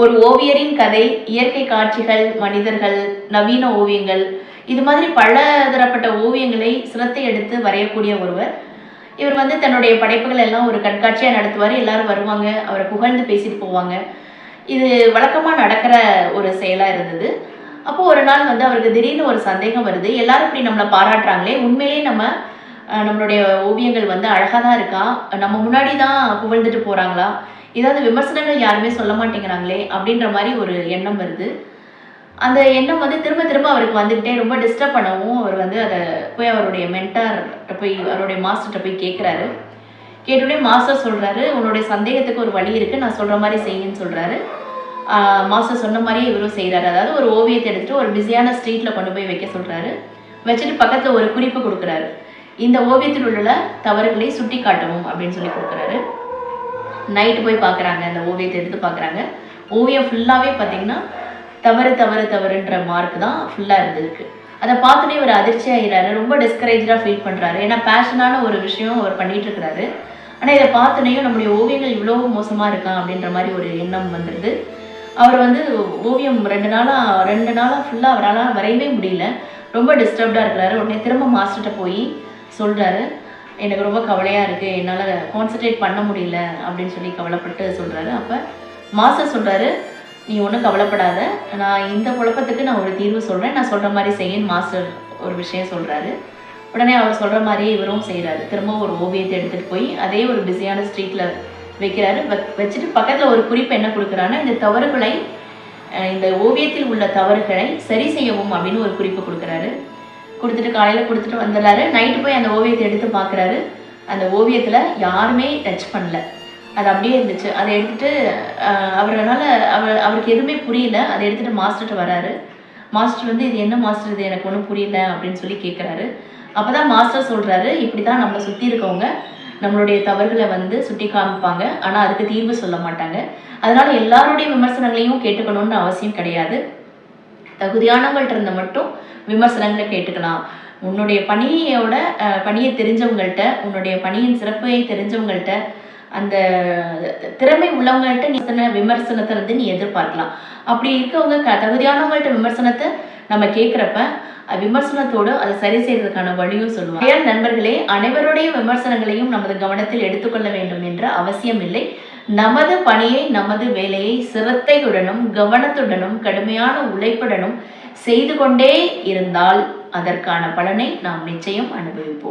ஒரு ஓவியரின் கதை, இயற்கை காட்சிகள், மனிதர்கள், நவீன ஓவியங்கள் இது மாதிரி பல தரப்பட்ட ஓவியங்களை சிரத்தை எடுத்து வரையக்கூடிய ஒருவர். இவர் தன்னுடைய படைப்புகள் எல்லாம் ஒரு கண்காட்சியா நடத்துவாரு. எல்லாரும் வருவாங்க. அவரை புகழ்ந்து பேசிட்டு போவாங்க. இது வழக்கமா நடக்கிற ஒரு செயலா இருந்தது. அப்போ ஒரு நாள் அவருக்கு திடீர்னு ஒரு சந்தேகம் வருது. எல்லாரும் இப்படி நம்மள பாராட்டுறாங்களே, உண்மையிலேயே நம்மளுடைய ஓவியங்கள் அழகா தான் இருக்கா? நம்ம முன்னாடி தான் புகழ்ந்துட்டு போறாங்களா? ஏதாவது விமர்சனங்கள் யாருமே சொல்ல மாட்டேங்கிறாங்களே அப்படின்ற மாதிரி ஒரு எண்ணம் வருது. அந்த எண்ணம் திரும்ப திரும்ப அவருக்கு வந்துக்கிட்டே ரொம்ப டிஸ்டர்ப் பண்ணவும் அவர் அதை போய் அவருடைய மென்டார்கிட்ட போய் அவருடைய மாஸ்டர்கிட்ட போய் கேட்குறாரு. கேட்டோடனே மாஸ்டர் சொல்கிறாரு, உன்னுடைய சந்தேகத்துக்கு ஒரு வழி இருக்குது, நான் சொல்கிற மாதிரி செய்யுன்னு சொல்கிறாரு. மாஸ்டர் சொன்ன மாதிரியே இவரும் செய்கிறாரு. அதாவது ஒரு ஓவியத்தை எடுத்துகிட்டு ஒரு பிஸியான ஸ்ட்ரீட்டில் கொண்டு போய் வைக்க சொல்கிறாரு. வச்சுட்டு பக்கத்தில் ஒரு குறிப்பு கொடுக்குறாரு. இந்த ஓவியத்தில் உள்ள தவறுகளை சுட்டி காட்டவும் அப்படின்னு சொல்லி கொடுக்குறாரு. நைட்டு போய் பார்க்குறாங்க, அந்த ஓவியத்தை எடுத்து பார்க்குறாங்க. ஓவியம் ஃபுல்லாகவே பார்த்தீங்கன்னா தவறு தவறு தவறுன்ற மார்க் தான் ஃபுல்லாக இருந்திருக்கு. அதை பார்த்தோன்னே ஒரு அதிர்ச்சி ஆகிறாரு. ரொம்ப டிஸ்கரேஜாக ஃபீல் பண்ணுறாரு. ஏன்னா பேஷனான ஒரு விஷயம் அவர் பண்ணிகிட்டு இருக்கிறாரு. ஆனால் இதை பார்த்தோன்னையும் நம்முடைய ஓவியங்கள் இவ்வளோ மோசமாக இருக்கா அப்படின்ற மாதிரி ஒரு எண்ணம் வந்துடுது. அவர் ஓவியம் ரெண்டு நாளாக ஃபுல்லாக அவரால் வரையவே முடியல. ரொம்ப டிஸ்டர்ப்டாக இருக்கிறாரு. உடனே திரும்ப மாஸ்டர்கிட்ட போய் சொல்கிறாரு, எனக்கு ரொம்ப கவலையாக இருக்குது, என்னால் கான்சன்ட்ரேட் பண்ண முடியல அப்படின்னு சொல்லி கவலைப்பட்டு சொல்கிறாரு. அப்போ மாஸ்டர் சொல்கிறாரு, நீ ஒன்றும் கவலைப்படாத, நான் இந்த குழப்பத்துக்கு நான் ஒரு தீர்வு சொல்கிறேன், நான் சொல்கிற மாதிரி செய்யன்னு மாஸ்டர் ஒரு விஷயம் சொல்கிறாரு. உடனே அவர் சொல்கிற மாதிரியே இவரும் செய்கிறாரு. திரும்ப ஒரு ஓவியத்தை எடுத்துகிட்டு போய் அதே ஒரு பிஸியான ஸ்ட்ரீட்டில் வைக்கிறாரு. வச்சுட்டு பக்கத்தில் ஒரு குறிப்பு என்ன கொடுக்குறான்னா, இந்த ஓவியத்தில் உள்ள தவறுகளை சரி செய்யவும் அப்படின்னு ஒரு குறிப்பு கொடுக்குறாரு. கொடுத்துட்டு காலையில் கொடுத்துட்டு வந்துடுறாரு. நைட்டு போய் அந்த ஓவியத்தை எடுத்து பார்க்குறாரு. அந்த ஓவியத்தில் யாருமே டச் பண்ணல, அது அப்படியே இருந்துச்சு. அதை எடுத்துகிட்டு அவருக்கு எதுவுமே புரியல. அதை எடுத்துகிட்டு மாஸ்டர்கிட்ட வராரு. மாஸ்டர் இது என்ன மாஸ்டர், இது எனக்கு ஒன்றும் புரியல அப்படின்னு சொல்லி கேட்குறாரு. அப்போ தான் மாஸ்டர் சொல்கிறாரு, இப்படி தான் நம்மளை சுற்றி இருக்கவங்க நம்மளுடைய தவறுகளை சுட்டி காமிப்பாங்க, ஆனால் அதுக்கு தீர்வு சொல்ல மாட்டாங்க. அதனால் எல்லாருடைய விமர்சனங்களையும் கேட்டுக்கணும்னு அவசியம் கிடையாது. தகுதியானவங்கள்ட்ட இருந்த மட்டும் விமர்சனங்களை கேட்டுக்கலாம். உன்னுடைய பணியை தெரிஞ்சவங்கள்ட்ட, உன்னுடைய பணியின் சிறப்பை தெரிஞ்சவங்கள்ட்ட, அந்த திறமை உள்ளவங்கள்ட்ட நீ விமர்சனத்தை நீ எதிர்பார்க்கலாம். அப்படி இருக்கவங்க தகுதியானவங்கள்ட்ட விமர்சனத்தை நம்ம கேட்குறப்ப விமர்சனத்தோடு அதை சரி செய்வதற்கான வழியும் சொல்லுவாங்க. நண்பர்களே, அனைவருடைய விமர்சனங்களையும் நமது கவனத்தில் எடுத்துக்கொள்ள வேண்டும் என்ற அவசியம் இல்லை. நமது பணியை, நமது வேலையை சிரத்தையுடனும் கவனத்துடனும் கடுமையான உழைப்புடனும் செய்து கொண்டே இருந்தால் அதற்கான பலனை நாம் நிச்சயம் அனுபவிப்போம்.